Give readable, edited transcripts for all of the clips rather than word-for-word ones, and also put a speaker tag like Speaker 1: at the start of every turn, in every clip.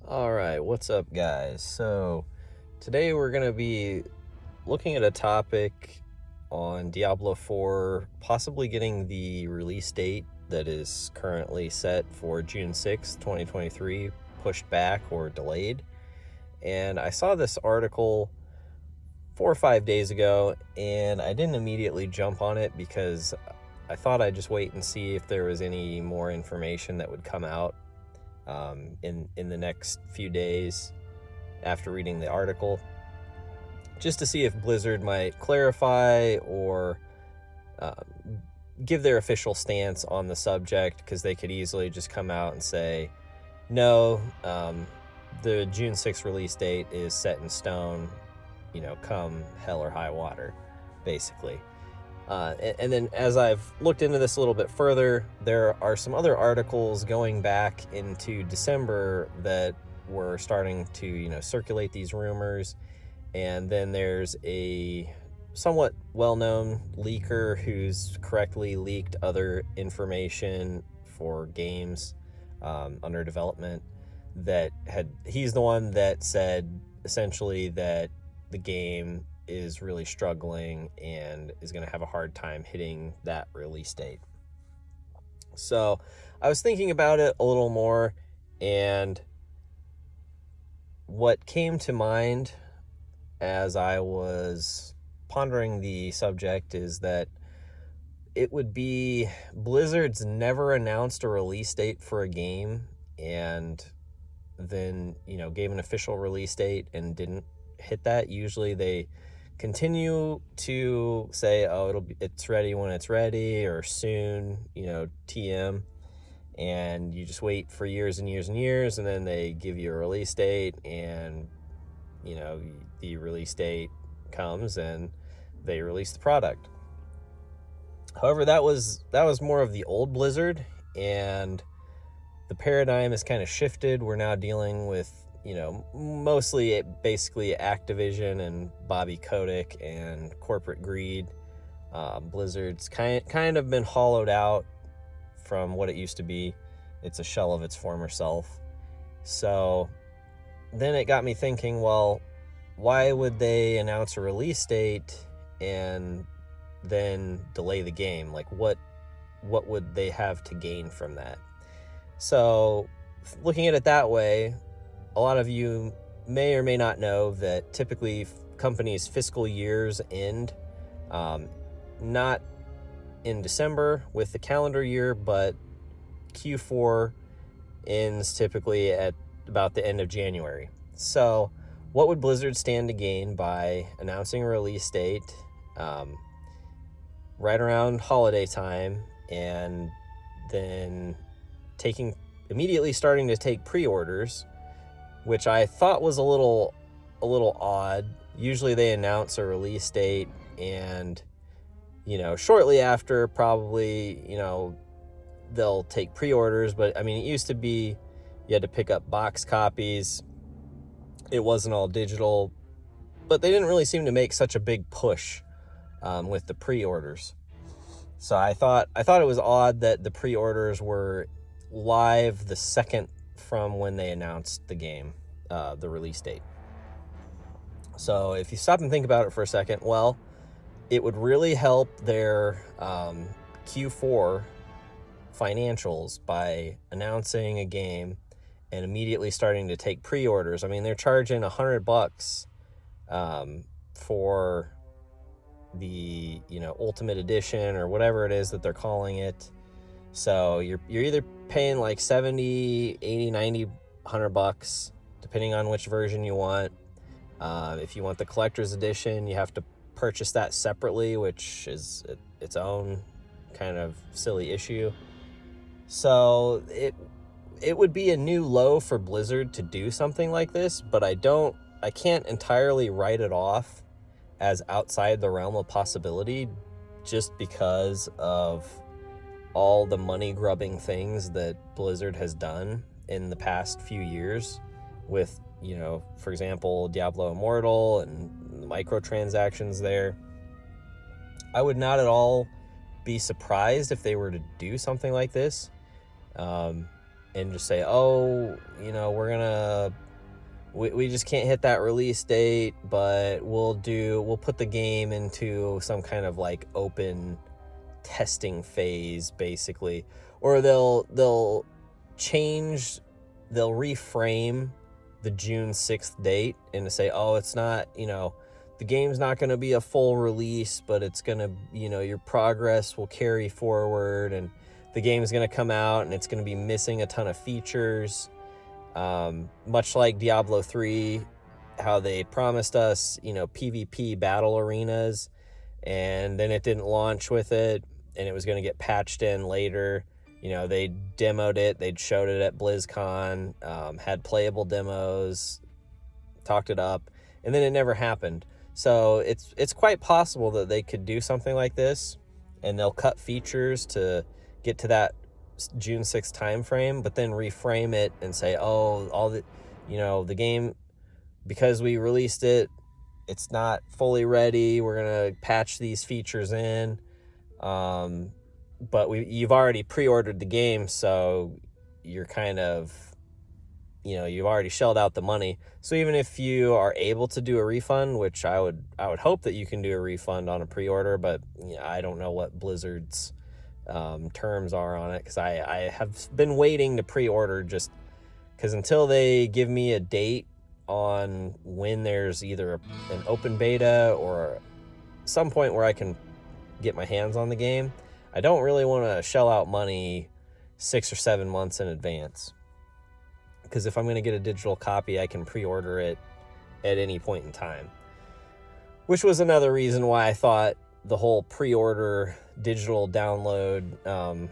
Speaker 1: Alright, what's up guys? So today we're going to be looking at a topic on Diablo 4 possibly getting the release date that is currently set for June 6th, 2023 pushed back or delayed. And I saw this article 4 or 5 days ago and I didn't immediately jump on it because I thought I'd just wait and see if there was any more information that would come out in the next few days after reading the article, just to see if Blizzard might clarify or give their official stance on the subject, because they could easily just come out and say, no, the June 6th release date is set in stone, come hell or high water, basically. And then as I've looked into this a little bit further, there are some other articles going back into December that were starting to, circulate these rumors. And then there's a somewhat well-known leaker who's correctly leaked other information for games under development he's the one that said essentially that the game is really struggling and is going to have a hard time hitting that release date. So I was thinking about it a little more, and what came to mind as I was pondering the subject is that it would be Blizzard's never announced a release date for a game and then, gave an official release date and didn't hit that. Usually they continue to say, oh, it's ready when it's ready, or soon, TM, and you just wait for years and years and years, and then they give you a release date, and the release date comes and they release the product. However, that was more of the old Blizzard, and the paradigm has kind of shifted. We're now dealing with mostly basically Activision and Bobby Kotick and corporate greed. Blizzard's kind of been hollowed out from what it used to be. It's a shell of its former self. So then it got me thinking, well, why would they announce a release date and then delay the game? Like, what would they have to gain from that? So looking at it that way, a lot of you may or may not know that typically companies' fiscal years end not in December with the calendar year, but Q4 ends typically at about the end of January. So what would Blizzard stand to gain by announcing a release date right around holiday time, and then immediately starting to take pre-orders, which I thought was a little odd. Usually they announce a release date and, shortly after probably, they'll take pre-orders. But I mean, it used to be you had to pick up box copies. It wasn't all digital, but they didn't really seem to make such a big push with the pre-orders. So I thought it was odd that the pre-orders were live the second from when they announced the game, the release date. So if you stop and think about it for a second, well, it would really help their Q4 financials by announcing a game and immediately starting to take pre-orders. I mean, they're charging $100 for the Ultimate Edition or whatever it is that they're calling it. So you're either paying like 70, 80, 90, $100, depending on which version you want. If you want the collector's edition, you have to purchase that separately, which is its own kind of silly issue. So it would be a new low for Blizzard to do something like this, but I can't entirely write it off as outside the realm of possibility, just because of all the money grubbing things that Blizzard has done in the past few years with, for example, Diablo Immortal and the microtransactions there. I would not at all be surprised if they were to do something like this, and just say, oh, we're gonna we just can't hit that release date, but we'll put the game into some kind of like open testing phase, basically. Or they'll reframe the June 6th date and to say, oh, it's not, the game's not going to be a full release, but it's going to, your progress will carry forward, and the game's going to come out and it's going to be missing a ton of features. Much like Diablo 3, how they promised us, PvP battle arenas, and then it didn't launch with it, and it was going to get patched in later. They demoed it, they'd showed it at BlizzCon, had playable demos, talked it up, and then it never happened. So it's quite possible that they could do something like this, and they'll cut features to get to that June 6th time frame, but then reframe it and say, oh, all the the game, because we released it, it's not fully ready, we're gonna patch these features in, but you've already pre-ordered the game, so you're kind of, you've already shelled out the money. So even if you are able to do a refund, which I would hope that you can do a refund on a pre-order, but I don't know what Blizzard's terms are on it, because I have been waiting to pre-order, just because until they give me a date on when there's either an open beta or some point where I can get my hands on the game, I don't really want to shell out money 6 or 7 months in advance. Because if I'm going to get a digital copy, I can pre-order it at any point in time. Which was another reason why I thought the whole pre-order digital download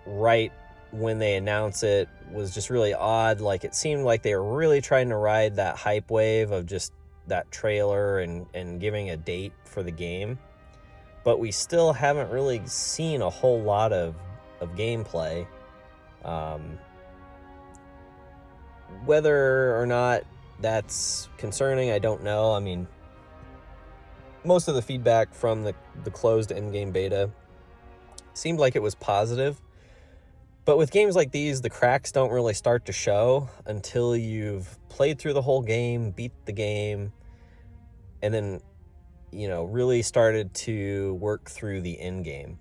Speaker 1: right when they announce it was just really odd. Like, it seemed like they were really trying to ride that hype wave of just that trailer and giving a date for the game. But we still haven't really seen a whole lot of gameplay. Whether or not that's concerning, I don't know. I mean, most of the feedback from the closed in-game beta seemed like it was positive. But with games like these, the cracks don't really start to show until you've played through the whole game, beat the game, and then, really started to work through the end game.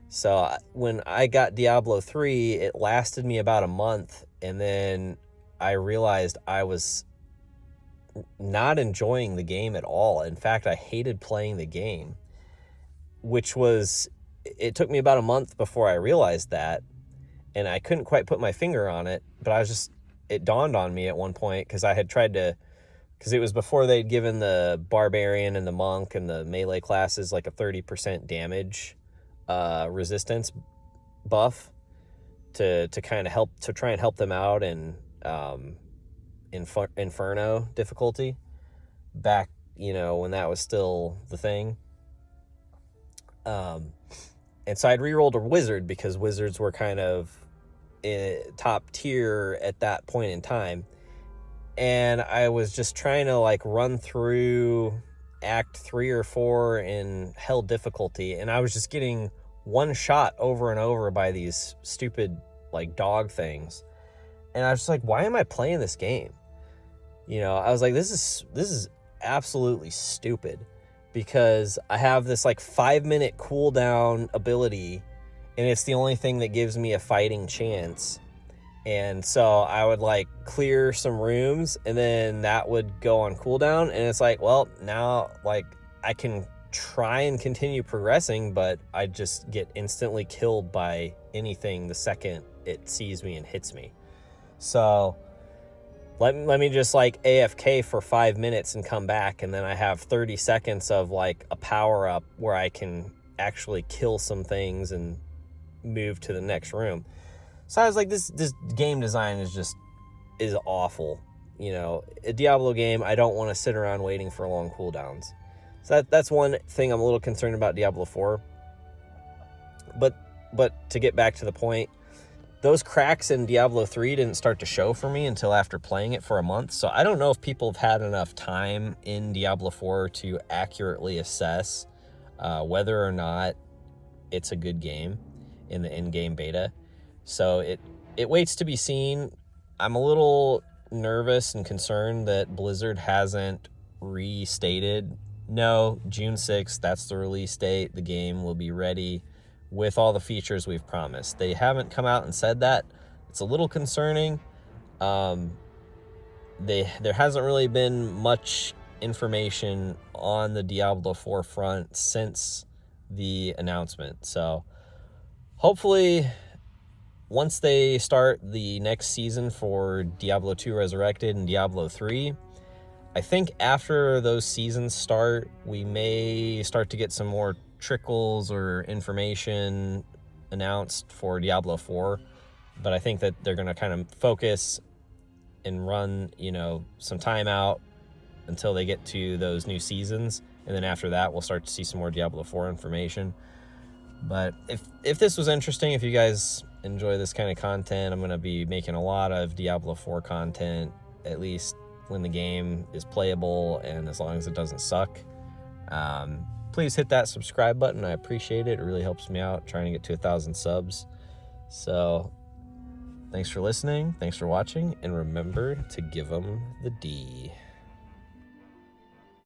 Speaker 1: So when I got Diablo 3, it lasted me about a month, and then I realized I was not enjoying the game at all. In fact, I hated playing the game, it took me about a month before I realized that, and I couldn't quite put my finger on it, but it dawned on me at one point, because I had tried to, because it was before they'd given the Barbarian and the Monk and the melee classes like a 30% damage resistance buff to kind of try and help them out in Inferno difficulty back, when that was still the thing. And so I'd rerolled a wizard, because wizards were kind of top tier at that point in time. And I was just trying to like run through act 3 or 4 in hell difficulty, and I was just getting one shot over and over by these stupid like dog things. And I was just like, why am I playing this game? I was like, this is absolutely stupid, because I have this like 5-minute cooldown ability, and it's the only thing that gives me a fighting chance. And so I would like clear some rooms, and then that would go on cooldown, and it's like, well, now like I can try and continue progressing, but I just get instantly killed by anything the second it sees me and hits me. So let me just like AFK for 5 minutes and come back, and then I have 30 seconds of like a power up where I can actually kill some things and move to the next room. So I was like, this game design is awful. A Diablo game, I don't want to sit around waiting for long cooldowns. So that's one thing I'm a little concerned about Diablo 4. But to get back to the point, those cracks in Diablo 3 didn't start to show for me until after playing it for a month. So I don't know if people have had enough time in Diablo 4 to accurately assess whether or not it's a good game in the in-game beta. So it waits to be seen. I'm a little nervous and concerned that Blizzard hasn't restated, no, June 6th, that's the release date. The game will be ready with all the features we've promised. They haven't come out and said that. It's a little concerning. There hasn't really been much information on the Diablo 4 front since the announcement. So hopefully once they start the next season for Diablo 2 Resurrected and Diablo 3, I think after those seasons start, we may start to get some more trickles or information announced for Diablo 4. But I think that they're going to kind of focus and run, some time out until they get to those new seasons. And then after that, we'll start to see some more Diablo 4 information. But if this was interesting, if you guys enjoy this kind of content, I'm going to be making a lot of Diablo 4 content, at least when the game is playable and as long as it doesn't suck. Please hit that subscribe button. I appreciate it. It really helps me out trying to get to 1,000 subs. So thanks for listening. Thanks for watching. And remember to give them the D.